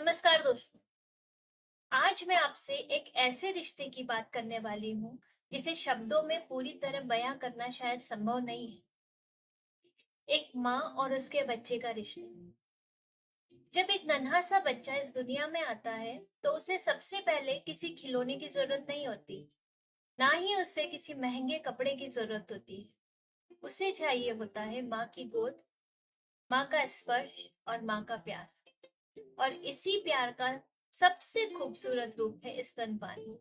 नमस्कार दोस्तों। आज मैं आपसे एक ऐसे रिश्ते की बात करने वाली हूँ जिसे शब्दों में पूरी तरह बयां करना शायद संभव नहीं है। एक माँ और उसके बच्चे का रिश्ता। जब एक नन्हा सा बच्चा इस दुनिया में आता है तो उसे सबसे पहले किसी खिलौने की जरूरत नहीं होती, ना ही उससे किसी महंगे कपड़े की जरूरत होती है। उसे चाहिए होता है माँ की गोद, माँ का स्पर्श और माँ का प्यार। और इसी प्यार का सबसे खूबसूरत रूप है स्तनपान।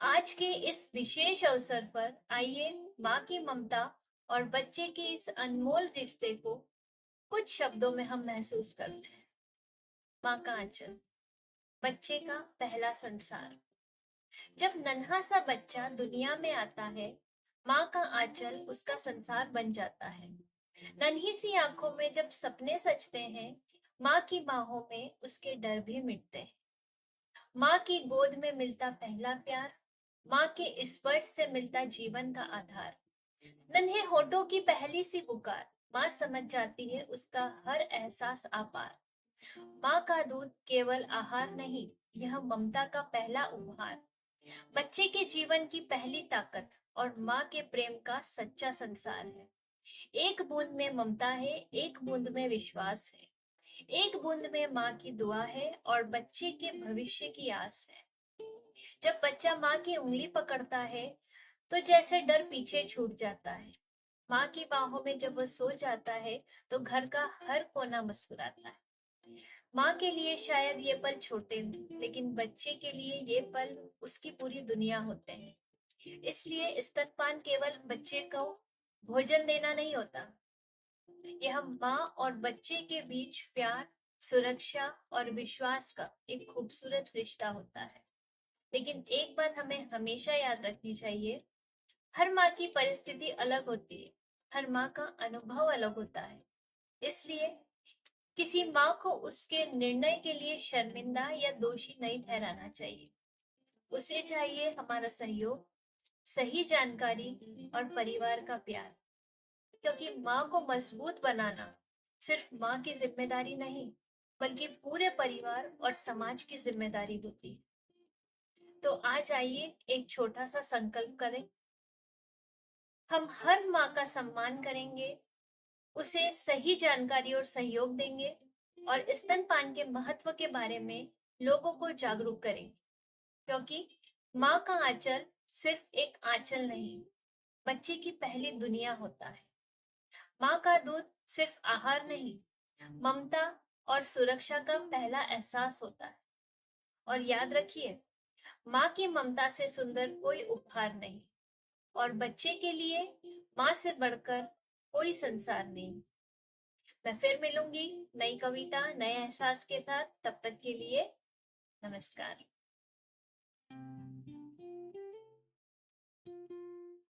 आज के इस विशेष अवसर पर आइए माँ की ममता और बच्चे के इस अनमोल रिश्ते को कुछ शब्दों में हम महसूस करते हैं। माँ का आंचल, बच्चे का पहला संसार। जब नन्हा सा बच्चा दुनिया में आता है, माँ का आंचल उसका संसार बन जाता है। नन्ही सी आंखों में जब सपने सजते हैं, माँ की बाहों में उसके डर भी मिटते हैं। माँ की गोद में मिलता पहला प्यार, माँ के स्पर्श से मिलता जीवन का आधार। नन्हे होठों की पहली सी पुकार, माँ समझ जाती है उसका हर एहसास आपार। माँ का दूध केवल आहार नहीं, यह ममता का पहला उपहार। बच्चे के जीवन की पहली ताकत और माँ के प्रेम का सच्चा संसार है। एक बूंद में ममता है, एक बूंद में विश्वास है, एक बूंद में माँ की दुआ है और बच्चे के भविष्य की आस है। जब बच्चा माँ की उंगली पकड़ता है तो जैसे डर पीछे छूट जाता है। माँ की बाहों में जब वह सो जाता है तो घर का हर कोना मुस्कुराता है। माँ के लिए शायद ये पल छोटे हों, लेकिन बच्चे के लिए ये पल उसकी पूरी दुनिया होते हैं। इसलिए स्तनपान केवल बच्चे को भोजन देना नहीं होता, यह माँ और बच्चे के बीच प्यार, सुरक्षा और विश्वास का एक खूबसूरत रिश्ता होता है। लेकिन एक बात हमें हमेशा याद रखनी चाहिए, हर माँ की परिस्थिति अलग होती है, हर माँ का अनुभव अलग होता है। इसलिए किसी माँ को उसके निर्णय के लिए शर्मिंदा या दोषी नहीं ठहराना चाहिए। उसे चाहिए हमारा सहयोग, सही जानकारी और परिवार का प्यार। क्योंकि माँ को मजबूत बनाना सिर्फ माँ की जिम्मेदारी नहीं, बल्कि पूरे परिवार और समाज की जिम्मेदारी होती है। तो आज आइए एक छोटा सा संकल्प करें। हम हर माँ का सम्मान करेंगे, उसे सही जानकारी और सहयोग देंगे और स्तनपान के महत्व के बारे में लोगों को जागरूक करेंगे। क्योंकि माँ का आंचल सिर्फ एक आंचल नहीं, बच्चे की पहली दुनिया होता है। माँ का दूध सिर्फ आहार नहीं, ममता और सुरक्षा का पहला एहसास होता है। और याद रखिए, माँ की ममता से सुंदर कोई उपहार नहीं, और बच्चे के लिए माँ से बढ़कर कोई संसार नहीं। मैं फिर मिलूंगी नई कविता, नए एहसास के साथ। तब तक के लिए नमस्कार।